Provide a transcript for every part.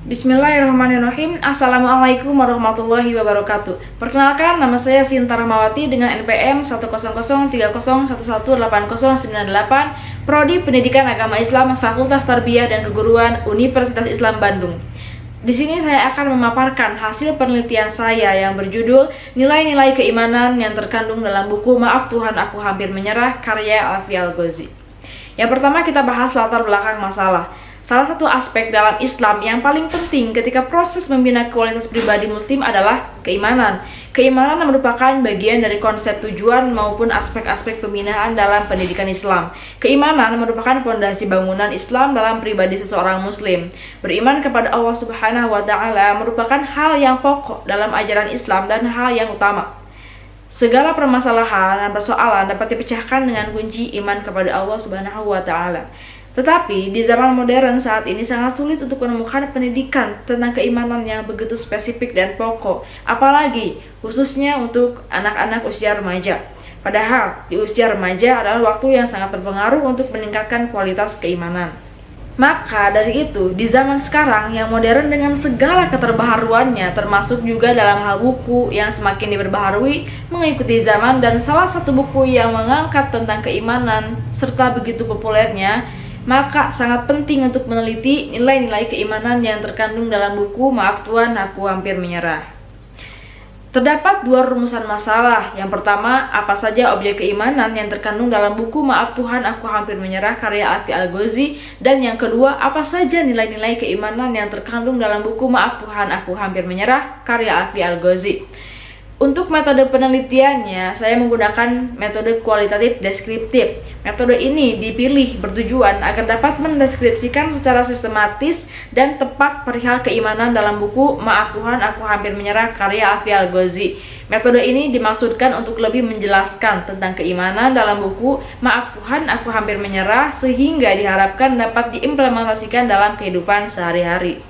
Bismillahirrahmanirrahim. Assalamualaikum warahmatullahi wabarakatuh. Perkenalkan, nama saya Sinta Rahmawati dengan NPM 1003011808098, Prodi Pendidikan Agama Islam, Fakultas Tarbiyah dan Keguruan, Universitas Islam Bandung. Di sini saya akan memaparkan hasil penelitian saya yang berjudul Nilai-nilai keimanan yang terkandung dalam buku Maaf Tuhan Aku Hampir Menyerah, karya Alfi Al-Ghozi. Yang pertama, kita bahas latar belakang masalah. Salah satu aspek dalam Islam yang paling penting ketika proses membina kualitas pribadi muslim adalah keimanan. Keimanan merupakan bagian dari konsep tujuan maupun aspek-aspek pembinaan dalam pendidikan Islam. Keimanan merupakan fondasi bangunan Islam dalam pribadi seseorang muslim. Beriman kepada Allah Subhanahu wa Ta'ala merupakan hal yang pokok dalam ajaran Islam dan hal yang utama. Segala permasalahan dan persoalan dapat dipecahkan dengan kunci iman kepada Allah Subhanahu wa Ta'ala. Tetapi di zaman modern saat ini sangat sulit untuk menemukan pendidikan tentang keimanan yang begitu spesifik dan pokok, apalagi khususnya untuk anak-anak usia remaja. Padahal di usia remaja adalah waktu yang sangat berpengaruh untuk meningkatkan kualitas keimanan. Maka dari itu, di zaman sekarang yang modern dengan segala keterbaharuannya, termasuk juga dalam hal buku yang semakin diperbaharui mengikuti zaman, dan salah satu buku yang mengangkat tentang keimanan serta begitu populernya, maka sangat penting untuk meneliti nilai-nilai keimanan yang terkandung dalam buku Maaf Tuhan Aku Hampir Menyerah. Terdapat dua rumusan masalah. Yang pertama, apa saja objek keimanan yang terkandung dalam buku Maaf Tuhan Aku Hampir Menyerah, karya Alfi Al-Ghozi. Dan yang kedua, apa saja nilai-nilai keimanan yang terkandung dalam buku Maaf Tuhan Aku Hampir Menyerah, karya Alfi Al-Ghozi. Untuk metode penelitiannya, saya menggunakan metode kualitatif deskriptif. Metode ini dipilih bertujuan agar dapat mendeskripsikan secara sistematis dan tepat perihal keimanan dalam buku Maaf Tuhan Aku Hampir Menyerah, karya Alfi Al-Ghozi. Metode ini dimaksudkan untuk lebih menjelaskan tentang keimanan dalam buku Maaf Tuhan Aku Hampir Menyerah sehingga diharapkan dapat diimplementasikan dalam kehidupan sehari-hari.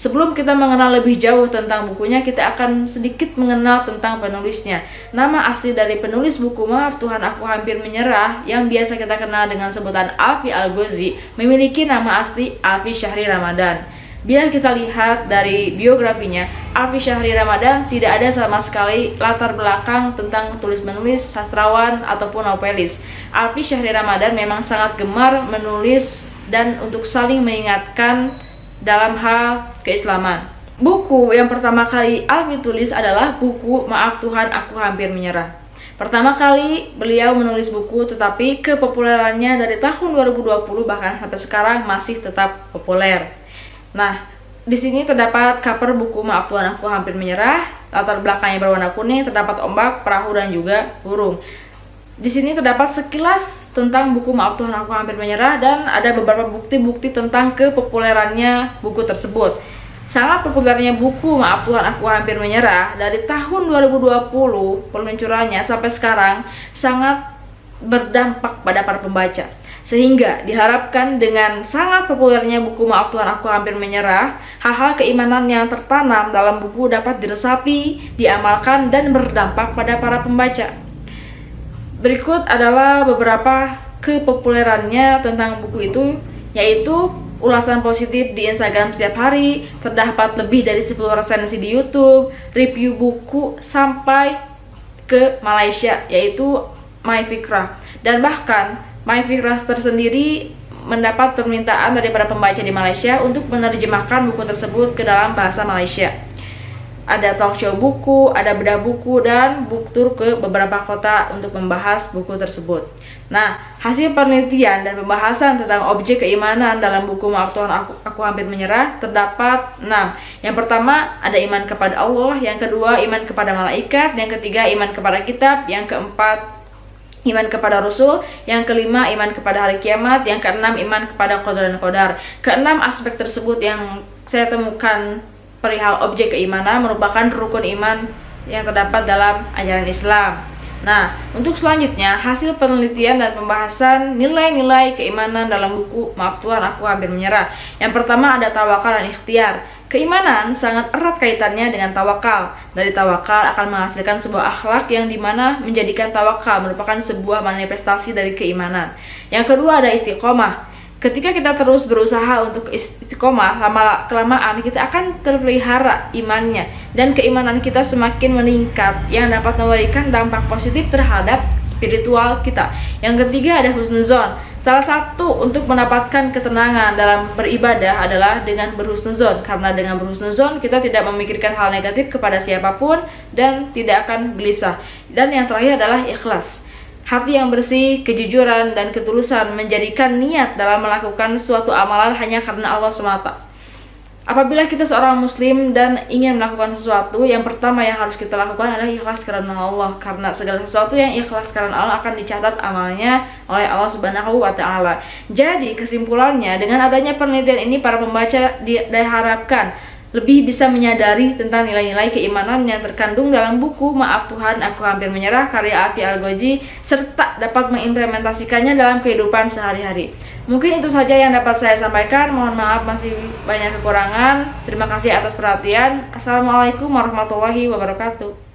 Sebelum kita mengenal lebih jauh tentang bukunya, kita akan sedikit mengenal tentang penulisnya. Nama asli dari penulis buku Maaf Tuhan Aku Hampir Menyerah, yang biasa kita kenal dengan sebutan Alfi Al-Ghozi, memiliki nama asli Alfi Syahri Ramadan. Bila kita lihat dari biografinya, Alfi Syahri Ramadan tidak ada sama sekali latar belakang tentang tulis-menulis, sastrawan, ataupun novelis. Alfi Syahri Ramadan memang sangat gemar menulis dan untuk saling mengingatkan dalam hal keislaman. Buku yang pertama kali Alfi tulis adalah buku Maaf Tuhan Aku Hampir Menyerah. Pertama kali beliau menulis buku, tetapi kepopulerannya dari tahun 2020 bahkan sampai sekarang masih tetap populer. Nah, di sini terdapat cover buku Maaf Tuhan Aku Hampir Menyerah. Latar belakangnya berwarna kuning, terdapat ombak, perahu, dan juga burung. Di sini terdapat sekilas tentang buku Maaf Tuhan Aku Hampir Menyerah dan ada beberapa bukti-bukti tentang kepopulerannya buku tersebut. Sangat populernya buku Maaf Tuhan Aku Hampir Menyerah dari tahun 2020 peluncurannya sampai sekarang sangat berdampak pada para pembaca. Sehingga diharapkan dengan sangat populernya buku Maaf Tuhan Aku Hampir Menyerah, hal-hal keimanan yang tertanam dalam buku dapat diresapi, diamalkan, dan berdampak pada para pembaca. Berikut adalah beberapa kepopulerannya tentang buku itu, yaitu ulasan positif di Instagram setiap hari, terdapat lebih dari 10 resensi di YouTube, review buku sampai ke Malaysia, yaitu MyFikrah. Dan bahkan MyFikrah tersendiri mendapat permintaan dari para pembaca di Malaysia untuk menerjemahkan buku tersebut ke dalam bahasa Malaysia. Ada talk show buku, ada bedah buku, dan book tour ke beberapa kota untuk membahas buku tersebut. Nah, hasil penelitian dan pembahasan tentang objek keimanan dalam buku Maaf Tuhan Aku Hampir Menyerah terdapat 6. Yang pertama, ada iman kepada Allah. Yang kedua, iman kepada malaikat. Yang ketiga, iman kepada kitab. Yang keempat, iman kepada Rasul. Yang kelima, iman kepada hari kiamat. Yang keenam, iman kepada qadar dan qadar. Keenam aspek tersebut yang saya temukan perihal objek keimanan merupakan rukun iman yang terdapat dalam ajaran Islam. Nah, untuk selanjutnya, hasil penelitian dan pembahasan nilai-nilai keimanan dalam buku Maaf Tuhan Aku Hampir Menyerah. Yang pertama ada tawakal dan ikhtiar. Keimanan sangat erat kaitannya dengan tawakal. Dari tawakal akan menghasilkan sebuah akhlak yang dimana menjadikan tawakal merupakan sebuah manifestasi dari keimanan. Yang kedua ada istiqomah. Ketika kita terus berusaha untuk istiqomah, lama-kelamaan kita akan terpelihara imannya, dan keimanan kita semakin meningkat yang dapat memberikan dampak positif terhadap spiritual kita. Yang ketiga ada husnuzon. Salah satu untuk mendapatkan ketenangan dalam beribadah adalah dengan berhusnuzon, karena dengan berhusnuzon kita tidak memikirkan hal negatif kepada siapapun dan tidak akan gelisah. Dan yang terakhir adalah ikhlas. Hati yang bersih, kejujuran, dan ketulusan menjadikan niat dalam melakukan suatu amalan hanya karena Allah semata. Apabila kita seorang muslim dan ingin melakukan sesuatu, yang pertama yang harus kita lakukan adalah ikhlas karena Allah, karena segala sesuatu yang ikhlas karena Allah akan dicatat amalnya oleh Allah Subhanahu wa Ta'ala. Jadi kesimpulannya, dengan adanya penelitian ini, para pembaca diharapkan lebih bisa menyadari tentang nilai-nilai keimanan yang terkandung dalam buku Maaf Tuhan, Aku Hampir Menyerah karya Afi Al-Ghozi, serta dapat mengimplementasikannya dalam kehidupan sehari-hari. Mungkin itu saja yang dapat saya sampaikan. Mohon maaf masih banyak kekurangan. Terima kasih atas perhatian. Assalamualaikum warahmatullahi wabarakatuh.